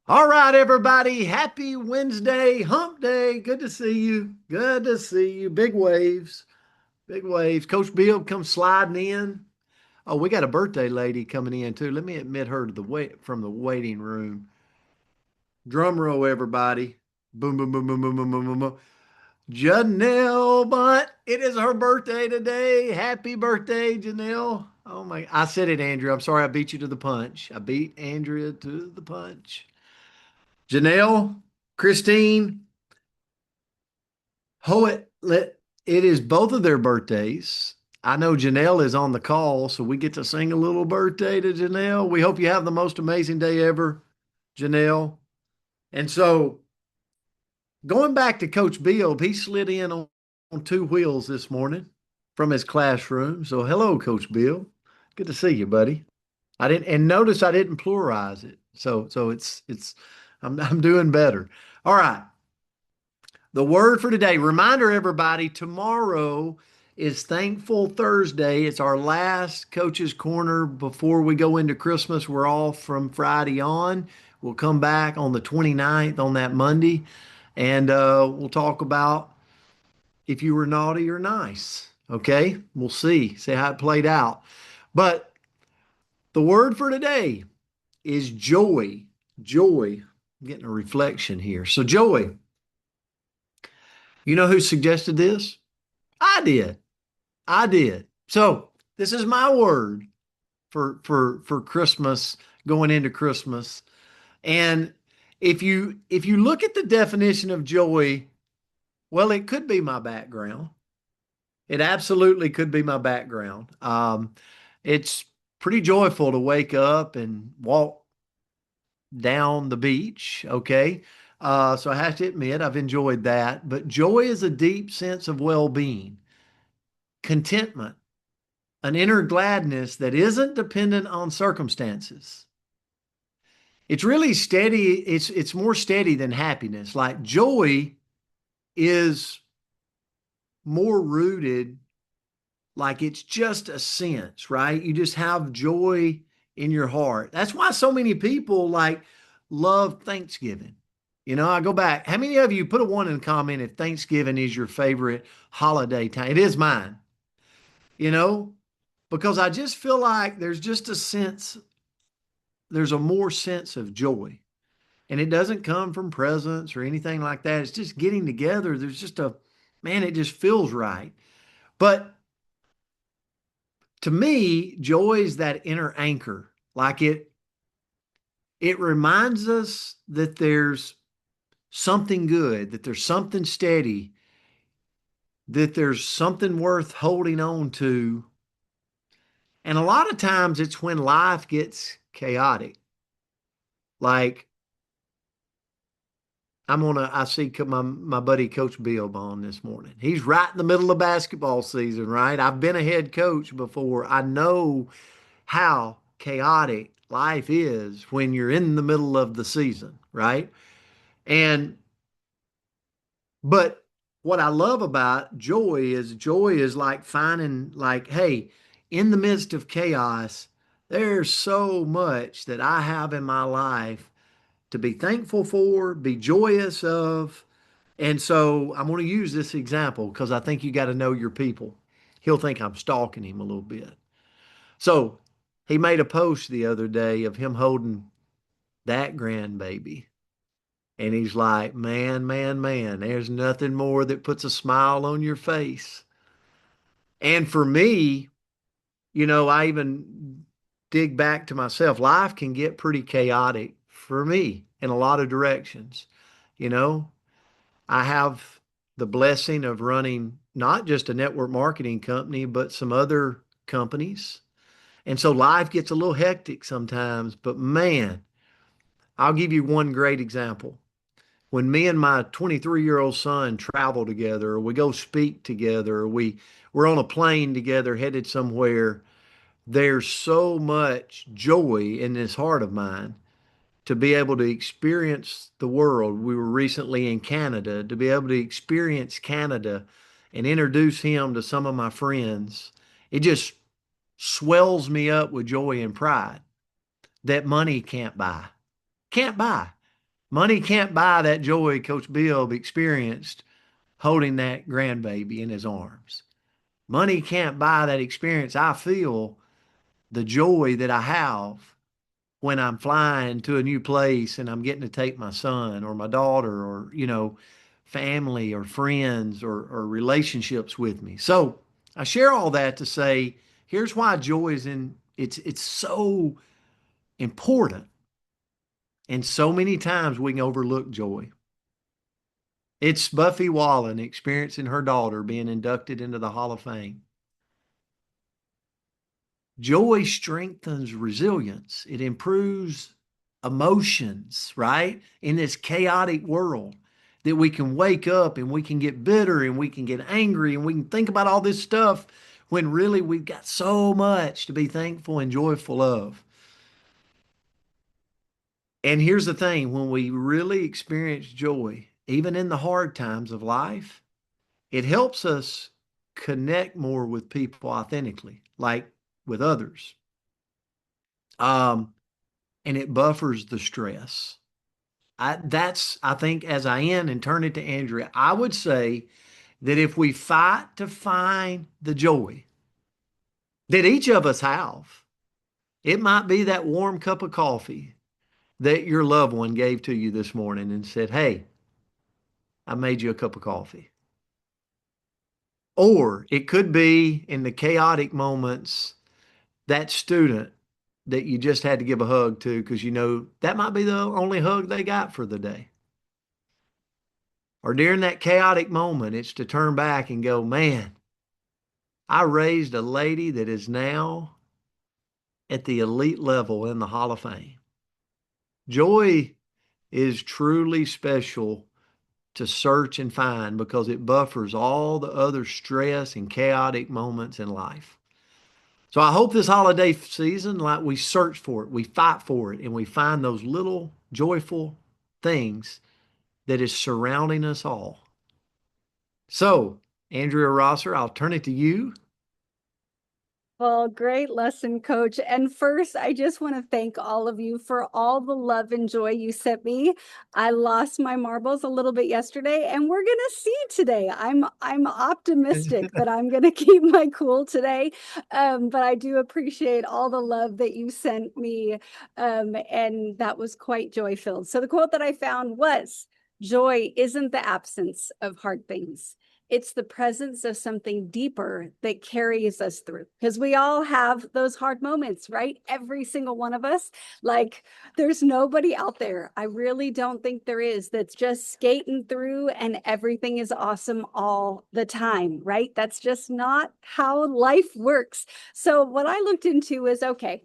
All right, everybody. Happy Wednesday, hump day. Good to see you. Good to see you. Big waves. Big waves. Coach Bill comes sliding in. Oh, we got a birthday lady coming in too. Let me admit her to the wait from the waiting room. Drum roll, everybody. Boom, boom, boom, boom, boom, boom, boom, boom, boom. Janelle Bunt. It is her birthday today. Happy birthday, Janelle. Oh my, I said it, Andrew. I'm sorry I beat you to the punch. I beat Andrea to the punch. Janelle, Christine, Hoyt, it is both of their birthdays. I know Janelle is on the call, so we get to sing a little birthday to Janelle. We hope you have the most amazing day ever, Janelle. And so going back to Coach Bill, he slid in on two wheels this morning from his classroom. So hello, Coach Bill. Good to see you, buddy. I didn't and notice I didn't pluralize it. So it's I'm doing better. All right. The word for today, reminder everybody, tomorrow is Thankful Thursday. It's our last Coach's Corner before we go into Christmas. We're off from Friday on. We'll come back on the 29th on that Monday, and we'll talk about if you were naughty or nice. Okay, we'll see how it played out. But the word for today is joy. Joy. I'm getting a reflection here. So, joy, you know who suggested this? I did. I did. So this is my word for Christmas, going into Christmas. And if you look at the definition of joy, well, it could be my background. It absolutely could be my background. It's pretty joyful to wake up and walk down the beach. Okay. So I have to admit, I've enjoyed that. But joy is a deep sense of well-being, contentment, an inner gladness that isn't dependent on circumstances. It's really steady. It's more steady than happiness. Like joy is more rooted, like it's just a sense, right? You just have joy in your heart. That's why so many people like love Thanksgiving. I go back. How many of you put a one in the comment if Thanksgiving is your favorite holiday time? It is mine, you know, because I just feel like there's just a sense there's a more sense of joy. And it doesn't come from presents or anything like that. It's just getting together. There's just man, it just feels right. But to me, joy is that inner anchor. Like it reminds us that there's something good, that there's something steady, that there's something worth holding on to. And a lot of times it's when life gets chaotic. Like I see my buddy Coach Bill on this morning. He's right in the middle of basketball season, right? I've been a head coach before. I know how chaotic life is when you're in the middle of the season, right? And, but what I love about joy is like finding, like, hey, in the midst of chaos, there's so much that I have in my life to be thankful for, be joyous of. And so I'm going to use this example because I think you got to know your people. He'll think I'm stalking him a little bit. So he made a post the other day of him holding that grandbaby. And he's like, man, man, man, there's nothing more that puts a smile on your face. And for me, I even dig back to myself. Life can get pretty chaotic for me in a lot of directions. You know, I have the blessing of running not just a network marketing company, but some other companies. And so life gets a little hectic sometimes, but man, I'll give you one great example. When me and my 23-year-old son travel together, or we go speak together, or we're on a plane together headed somewhere, there's so much joy in this heart of mine to be able to experience the world. We were recently in Canada, to be able to experience Canada and introduce him to some of my friends. It just swells me up with joy and pride that money can't buy. Can't buy. Money can't buy that joy Coach Bill experienced holding that grandbaby in his arms. Money can't buy that experience I feel, the joy that I have when I'm flying to a new place and I'm getting to take my son or my daughter or, family or friends or relationships with me. So I share all that to say, here's why joy is it's so important. And so many times we can overlook joy. It's Buffy Wallen experiencing her daughter being inducted into the Hall of Fame. Joy strengthens resilience. It improves emotions, right? In this chaotic world, that we can wake up and we can get bitter and we can get angry and we can think about all this stuff when really we've got so much to be thankful and joyful of. And here's the thing, when we really experience joy, even in the hard times of life, it helps us connect more with people authentically, like with others. Um, and it buffers the stress. I think, as I end and turn it to Andrea, I would say that if we fight to find the joy that each of us have, it might be that warm cup of coffee that your loved one gave to you this morning and said, "Hey, I made you a cup of coffee." Or it could be in the chaotic moments, that student that you just had to give a hug to because that might be the only hug they got for the day. Or during that chaotic moment, it's to turn back and go, man, I raised a lady that is now at the elite level in the Hall of Fame. Joy is truly special to search and find because it buffers all the other stress and chaotic moments in life. So I hope this holiday season, like we search for it, we fight for it, and we find those little joyful things that is surrounding us all. So, Andrea Rosser, I'll turn it to you. Well, great lesson, coach. And first, I just want to thank all of you for all the love and joy you sent me. I lost my marbles a little bit yesterday, and we're going to see today. I'm optimistic that I'm going to keep my cool today. But I do appreciate all the love that you sent me. And that was quite joy filled. So the quote that I found was, "Joy isn't the absence of hard things. It's the presence of something deeper that carries us through." Because we all have those hard moments, right? Every single one of us. Like, there's nobody out there, I really don't think there is, that's just skating through and everything is awesome all the time, right? That's just not how life works. So, what I looked into is, okay,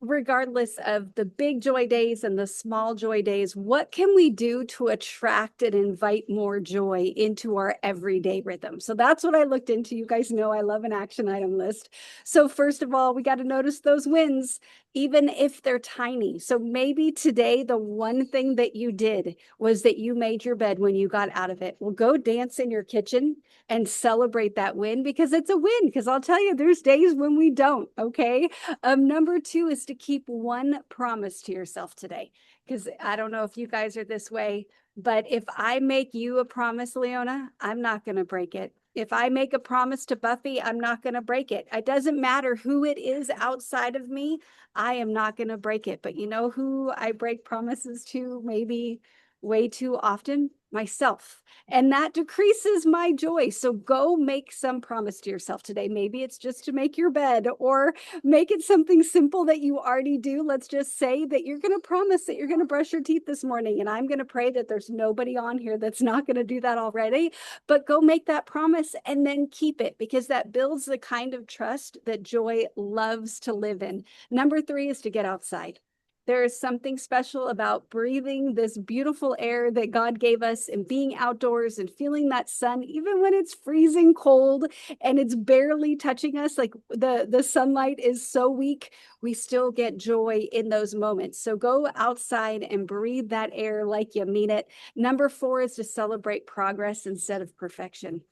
regardless of the big joy days and the small joy days, what can we do to attract and invite more joy into our everyday rhythm? So that's what I looked into. You guys know I love an action item list. So first of all, we got to notice those wins, even if they're tiny. So maybe today, the one thing that you did was that you made your bed when you got out of it. Well, go dance in your kitchen and celebrate that win, because it's a win. Because I'll tell you, there's days when we don't. Okay. Number two is to keep one promise to yourself today. Because I don't know if you guys are this way, but if I make you a promise, Leona, I'm not going to break it. If I make a promise to Buffy, I'm not going to break it. It doesn't matter who it is outside of me. I am not going to break it. But you know who I break promises to maybe way too often? Myself. And that decreases my joy. So go make some promise to yourself today. Maybe it's just to make your bed, or make it something simple that you already do. Let's just say that you're going to promise that you're going to brush your teeth this morning. And I'm going to pray that there's nobody on here that's not going to do that already. But go make that promise and then keep it, because that builds the kind of trust that joy loves to live in. Number three is to get outside. There is something special about breathing this beautiful air that God gave us and being outdoors and feeling that sun, even when it's freezing cold and it's barely touching us. Like the sunlight is so weak, we still get joy in those moments. So go outside and breathe that air like you mean it. Number four is to celebrate progress instead of perfection.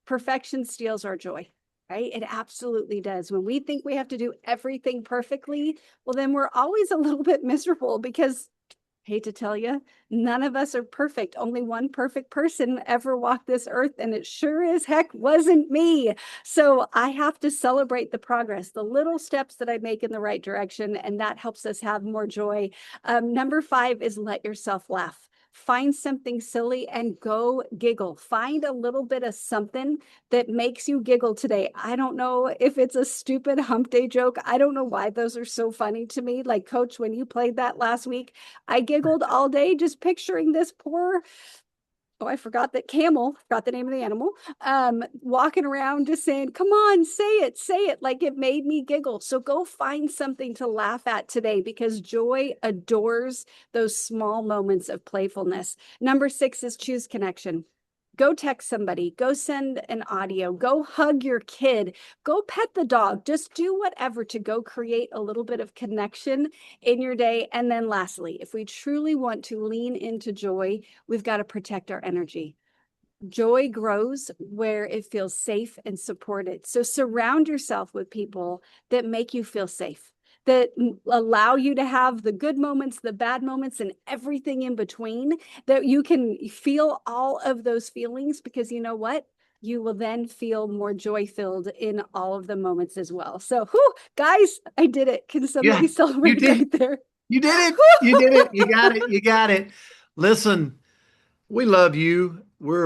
Perfection steals our joy. Right? It absolutely does. When we think we have to do everything perfectly, well, then we're always a little bit miserable, because hate to tell you, none of us are perfect. Only one perfect person ever walked this earth, and it sure as heck wasn't me. So I have to celebrate the progress, the little steps that I make in the right direction, and that helps us have more joy. Number 5 is let yourself laugh. Find something silly and go giggle. Find a little bit of something that makes you giggle today. I don't know if it's a stupid hump day joke. I don't know why those are so funny to me. Like, Coach, when you played that last week, I giggled all day just picturing this poor, oh, I forgot that camel, forgot the name of the animal, walking around just saying, come on, say it. Like, it made me giggle. So go find something to laugh at today, because joy adores those small moments of playfulness. Number 6 is choose connection. Go text somebody, go send an audio, go hug your kid, go pet the dog, just do whatever to go create a little bit of connection in your day. And then lastly, if we truly want to lean into joy, we've got to protect our energy. Joy grows where it feels safe and supported. So surround yourself with people that make you feel safe, that allow you to have the good moments, the bad moments, and everything in between, that you can feel all of those feelings, because you know what? You will then feel more joy filled in all of the moments as well. So, whew, guys, I did it. Can Yeah, somebody you celebrate did. right there? You did it. You did it. You got it. You got it. Listen, we love you. We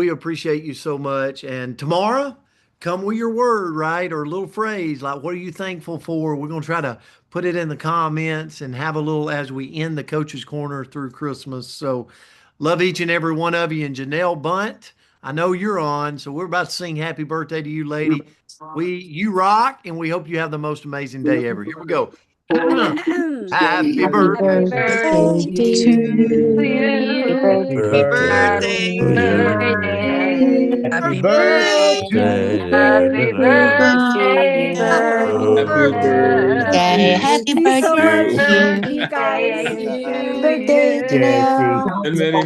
appreciate you so much. And tomorrow, come with your word, right? Or a little phrase like, what are you thankful for? We're going to try to put it in the comments and have a little as we end the coach's corner through Christmas. So love each and every one of you. And Janelle Bunt, I know you're on, so we're about to sing happy birthday to you, lady. You rock, and we hope you have the most amazing day ever. Here we go. Happy Happy Happy birthday birthday birthday to to to you. you. you. Happy Birthday birthday, to dear. you. Happy Happy Happy birthday. birthday. Happy birthday to birthday. Happy you. Happy Happy birthday. birthday. birthday Thank Happy you so to much. birthday. Love you. you Happy guys. To birthday, you. Jesse. Janelle. And many